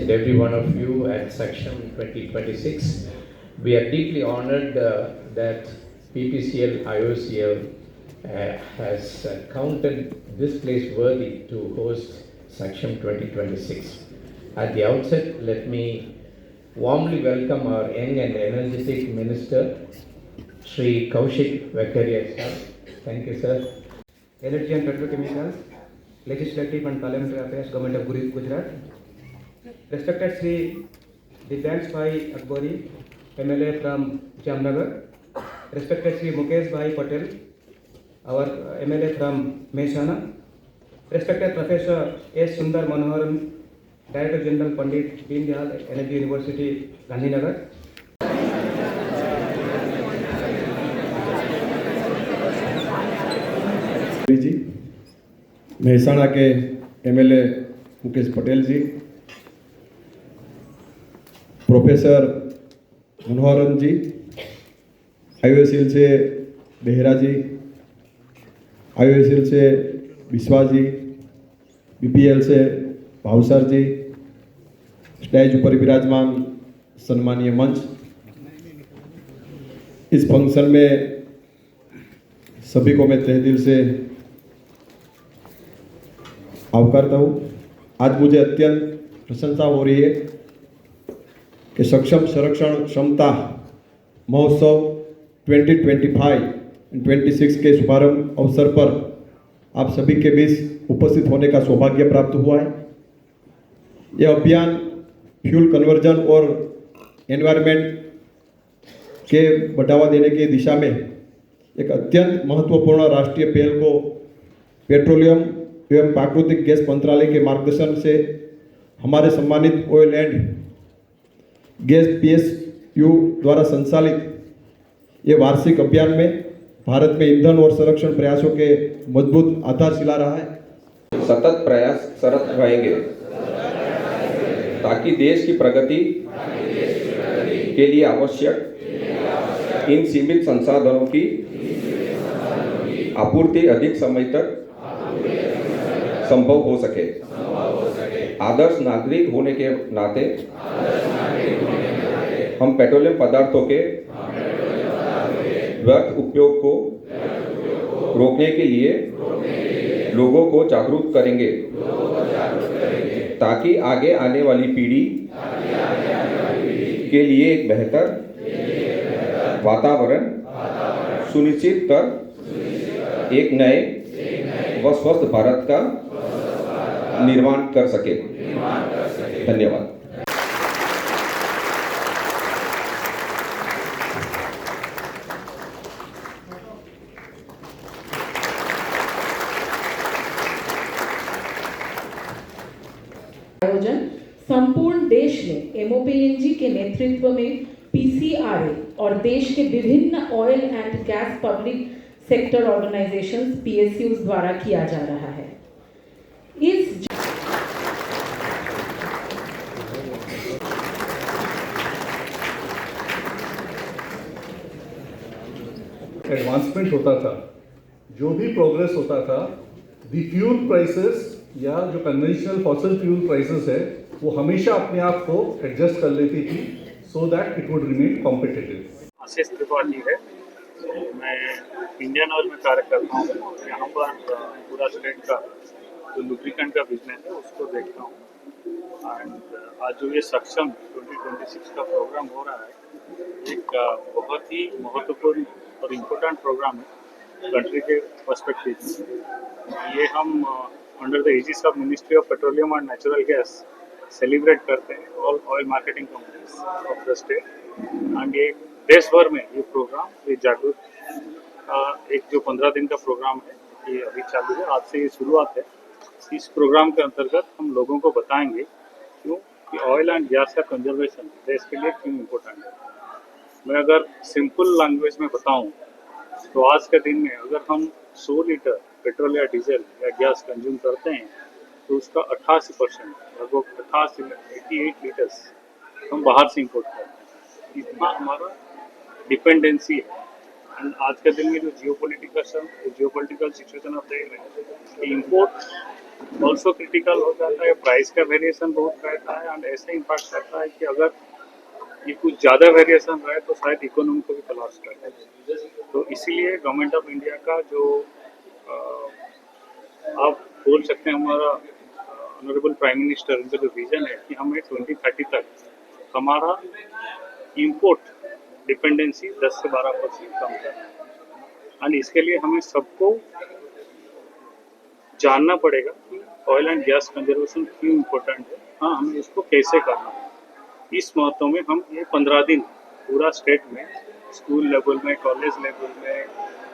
Every one of you at Section 2026. We are deeply honored that PPCL IOCL has counted this place worthy to host Section 2026. At the outset, let me warmly welcome our young and energetic Minister, Shri Kaushik Vekaria sir. Thank you, sir. Energy and Petrochemicals, Legislative and Parliamentary Affairs, Government of Gujarat. Respected Sri Divyansh Bhai Akbari, MLA from Jamnagar. Respected Sri Mukesh Bhai Patel, our MLA from Mehsana. Respected Professor S. Sundar Manoharan, Director General Pandit Deen Dayal Energy University, Gandhinagar. जी, मेहसाणा के MLA Mukesh Patel जी, professor Manoharan जी, IOCL से बेहरा जी, IOCL से विश्वास जी, BPL से भावसर जी, stage पर विराजमान सम्मानीय मंच, इस फंक्शन में सभी को मैं तहे दिल से आवकारता हूँ। आज मुझे अत्यंत प्रशंसा हो रही है कि सक्षम संरक्षण क्षमता महोत्सव 2025-26 के शुभारंभ अवसर पर आप सभी के बीच उपस्थित होने का सौभाग्य प्राप्त हुआ है। यह अभियान फ्यूल कन्वर्जन और एनवायरनमेंट के बढ़ावा देने की दिशा में एक अत्यंत महत्वपूर्ण राष्ट्रीय पहल को पेट्रोलियम एवं प्राकृतिक गैस मंत्रालय के मार्गदर्शन से हमारे सम्मानित ऑयल एंड गैस PSU द्वारा संचालित ये वार्षिक अभियान में भारत में ईंधन और संरक्षण प्रयासों के मजबूत आधारशिला रहा है। सतत प्रयासरत रहेंगे ताकि देश की प्रगति के लिए आवश्यक इन सीमित संसाधनों की आपूर्ति अधिक समय तक संभव हो सके। आदर्श नागरिक होने के नाते हम पेट्रोलियम पदार्थों के व्यर्थ उपयोग को रोकने के लिए लोगों को जागरूक करेंगे ताकि आगे आने वाली पीढ़ी के लिए एक बेहतर वातावरण सुनिश्चित कर एक नए व स्वस्थ भारत का निर्माण कर सके। धन्यवाद। आयोजन संपूर्ण देश में MOPNG के नेतृत्व में PCRA और देश के विभिन्न oil and gas public sector organisations PSUs द्वारा किया जा रहा है। इस एडवांसमेंट होता था, जो भी प्रोग्रेस होता था, दी फ्यूल प्राइसेस या जो कन्वेंशनल फॉसिल फ्यूल प्राइसेस है वो हमेशा अपने आप को एडजस्ट कर लेती थी so that it would remain competitive. Ashish Tripathi है, मैं इंडियन ऑयल में कार्य करता हूँ। यहाँ पर पूरा स्टेट का जो लुब्रिकेंट का बिजनेस है उसको देखता हूँ। एंड आज जो ये सक्षम 2026 का प्रोग्राम हो रहा है, एक बहुत ही महत्वपूर्ण और इम्पोर्टेंट प्रोग्राम है कंट्री के पर्सपेक्टिव से। ये हम under the aegis of ministry of petroleum and natural gas celebrate करते हैं all oil marketing companies of the state. And ये देश भर में ये प्रोग्राम, ये जागरूक एक जो 15 दिन का प्रोग्राम है ये अभी चालू है। आज से ये शुरुआत है इस प्रोग्राम के अंतर्गत हम लोगों को बताएंगे क्यों कि ऑयल एंड गैस का कंजर्वेशन देश के लिए क्यों इम्पोर्टेंट है। मैं अगर सिंपल लैंग्वेज में बताऊं तो आज के दिन में अगर हम 100 लीटर पेट्रोल या डीजल या गैस कंज्यूम करते हैं तो उसका 88% लगभग 88 लीटर्स हम बाहर से इंपोर्ट करते हैं। इतना हमारा डिपेंडेंसी है। एंड आज के दिन में जो जियोपॉलिटिकल सिचुएशन आप देख रहे हैं, इंपोर्ट ऑल्सो क्रिटिकल हो जाता है, प्राइस का वेरिएशन बहुत रहता है एंड ऐसे इम्पैक्ट करता है कि अगर ये कुछ ज़्यादा वेरिएशन रहे तो शायद इकोनॉमी को भी कोलैप्स कर देगा। तो इसीलिए गवर्नमेंट ऑफ इंडिया का जो आप बोल सकते हैं हमारा ऑनरेबल प्राइम मिनिस्टर इनका जो विजन है कि हमें 2030 तक हमारा इंपोर्ट डिपेंडेंसी 10 से 12% कम करना है। एंड इसके लिए हमें सबको जानना पड़ेगा कि ऑयल एंड गैस कंजर्वेशन क्यों इम्पोर्टेंट है, हाँ हमें इसको कैसे करना है। इस महत्व में हम ये 15 दिन पूरा स्टेट में स्कूल लेवल में, कॉलेज लेवल में,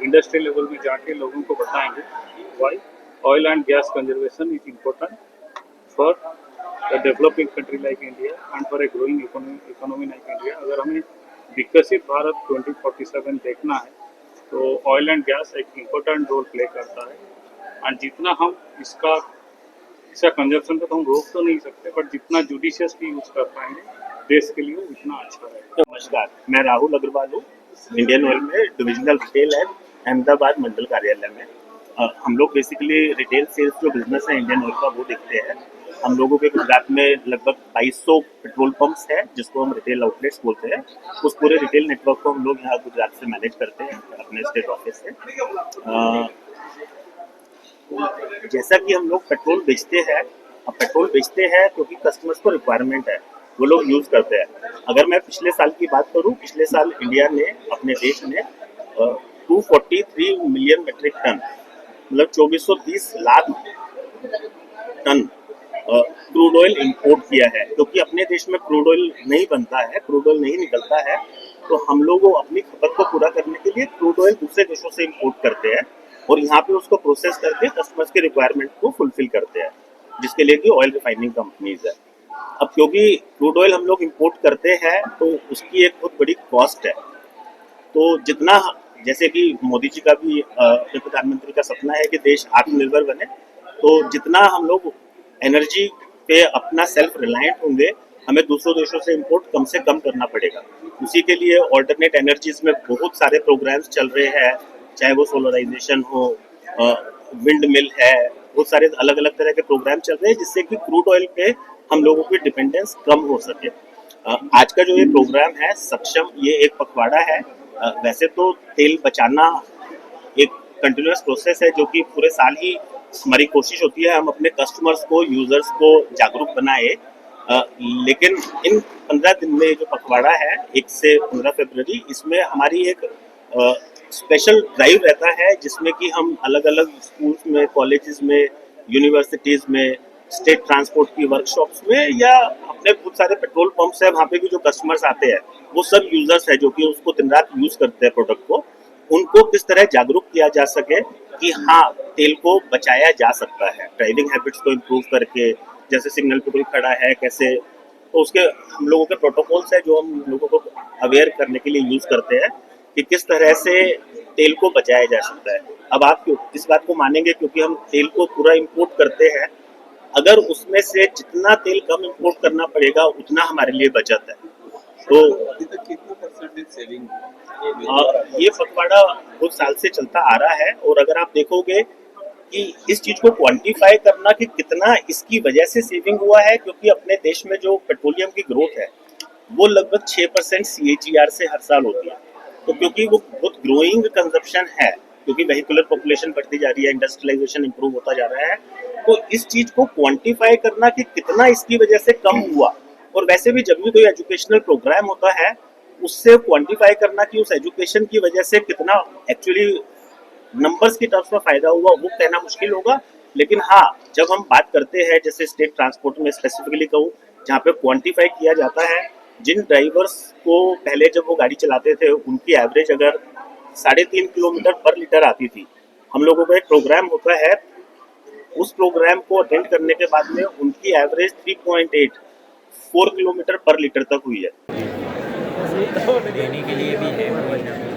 इंडस्ट्री लेवल में जाके लोगों को बताएंगे why oil and gas conservation is important for a developing country like India and for a growing economy like India। अगर हमें विकसित भारत 2047 देखना है तो ऑयल एंड गैस एक इम्पोर्टेंट रोल प्ले करता है। और जितना हम इसका कंजप्शन को तो हम रोक तो नहीं सकते, बट जितना जुडिशियसली यूज कर पाएंगे देश के लिए उतना अच्छा रहेगा। नमस्कार, मैं राहुल अग्रवाल हूँ, इंडियन ऑयल में डिविजनल रिटेल है अहमदाबाद मंडल कार्यालय में। हम लोग बेसिकली रिटेल सेल्स जो बिजनेस है इंडियन ऑयल का वो देखते हैं। हम लोगों के गुजरात में लगभग 2200 पेट्रोल पंप्स है जिसको हम रिटेल आउटलेट्स बोलते हैं। उस पूरे रिटेल नेटवर्क को हम लोग यहाँ गुजरात से मैनेज करते हैं अपने स्टेट ऑफिस से। जैसा कि हम लोग पेट्रोल बेचते हैं, अब पेट्रोल बेचते हैं क्योंकि कस्टमर्स को रिक्वायरमेंट है, वो लोग यूज़ करते हैं। अगर मैं पिछले साल की बात करूँ, पिछले साल इंडिया ने अपने देश में 243 मिलियन मेट्रिक टन मतलब 2430 lakh ton crude oil import किया है। क्योंकि अपने देश में क्रूड ऑयल नहीं बनता है, क्रूड ऑयल नहीं निकलता है, तो हम लोग अपनी खपत को पूरा करने के लिए क्रूड ऑयल दूसरे देशों से इंपोर्ट करते हैं और यहाँ पे उसको प्रोसेस करके कस्टमर्स के रिक्वायरमेंट को फुलफिल करते हैं, जिसके लिए कि ऑयल रिफाइनिंग कंपनीज है। अब क्योंकि क्रूड ऑयल हम लोग इंपोर्ट करते हैं तो उसकी एक बहुत बड़ी कॉस्ट है। तो जितना, जैसे कि मोदी जी का भी प्रधानमंत्री का सपना है कि देश आत्मनिर्भर बने, तो जितना हम लोग एनर्जी पे अपना सेल्फ रिलायंट होंगे, हमें दूसरों देशों से इंपोर्ट कम से कम करना पड़ेगा। उसी के लिए ऑल्टरनेट एनर्जीज में बहुत सारे प्रोग्राम्स चल रहे हैं, चाहे वो सोलराइजेशन हो, विंड मिल है, बहुत सारे अलग अलग तरह के प्रोग्राम चल रहे हैं जिससे कि क्रूड ऑयल पे हम लोगों की डिपेंडेंस कम हो सके। आज का जो ये प्रोग्राम है सक्षम, ये एक पखवाड़ा है। वैसे तो तेल बचाना एक कंटिन्यूस प्रोसेस है जो कि पूरे साल ही हमारी कोशिश होती है हम अपने कस्टमर्स को, यूजर्स को जागरूक बनाए। लेकिन इन 15 दिन में जो पखवाड़ा है 1 से 15 फरवरी, इसमें हमारी एक स्पेशल ड्राइव रहता है जिसमें कि हम अलग अलग स्कूल्स में, कॉलेजेस में, यूनिवर्सिटीज़ में, स्टेट ट्रांसपोर्ट की वर्कशॉप्स में या अपने बहुत सारे पेट्रोल पंप्स है वहाँ पे भी जो कस्टमर्स आते हैं वो सब यूजर्स है जो कि उसको दिन रात यूज़ करते हैं प्रोडक्ट को, उनको किस तरह जागरूक किया जा सके कि हाँ तेल को बचाया जा सकता है, ड्राइविंग हैबिट्स को इम्प्रूव करके, जैसे सिग्नल पे कोई खड़ा है कैसे, तो उसके हम लोगों के प्रोटोकॉल्स है जो हम लोगों को अवेयर करने के लिए यूज़ करते हैं कि किस तरह से तेल को बचाया जा सकता है। अब आप इस बात को मानेंगे क्योंकि हम तेल को पूरा इंपोर्ट करते हैं, अगर उसमें से जितना तेल कम इंपोर्ट करना पड़ेगा उतना हमारे लिए बचत है। तो कितना परसेंटेज सेविंग ये पखवाड़ा बहुत साल से चलता आ रहा है और अगर आप देखोगे कि इस चीज को क्वांटिफाई करना कि कितना इसकी वजह से सेविंग हुआ है, क्योंकि अपने देश में जो पेट्रोलियम की ग्रोथ है वो लगभग 6% CAGR से हर साल होती है। तो क्योंकि वो बहुत ग्रोइंग कंजप्शन है, क्योंकि वेहिकुलर पॉपुलेशन बढ़ती जा रही है, इंडस्ट्रियलाइजेशन इंप्रूव होता जा रहा है, तो इस चीज को क्वांटिफाई करना कि कितना इसकी वजह से कम हुआ, और वैसे भी जब भी कोई एजुकेशनल प्रोग्राम होता है उससे क्वांटिफाई करना कि उस एजुकेशन की वजह से कितना एक्चुअली नंबर्स की टर्म्स में फायदा हुआ वो कहना मुश्किल होगा। लेकिन हाँ, जब हम बात करते हैं जैसे स्टेट ट्रांसपोर्ट में स्पेसिफिकली कहूँ जहाँ पे क्वांटिफाई किया जाता है, जिन ड्राइवर्स को पहले जब वो गाड़ी चलाते थे उनकी एवरेज अगर 3.5 किलोमीटर पर लीटर आती थी, हम लोगों का एक प्रोग्राम होता है उस प्रोग्राम को अटेंड करने के बाद में उनकी एवरेज 3.84 किलोमीटर पर लीटर तक हुई है। देने के लिए भी है कोई ना कोई।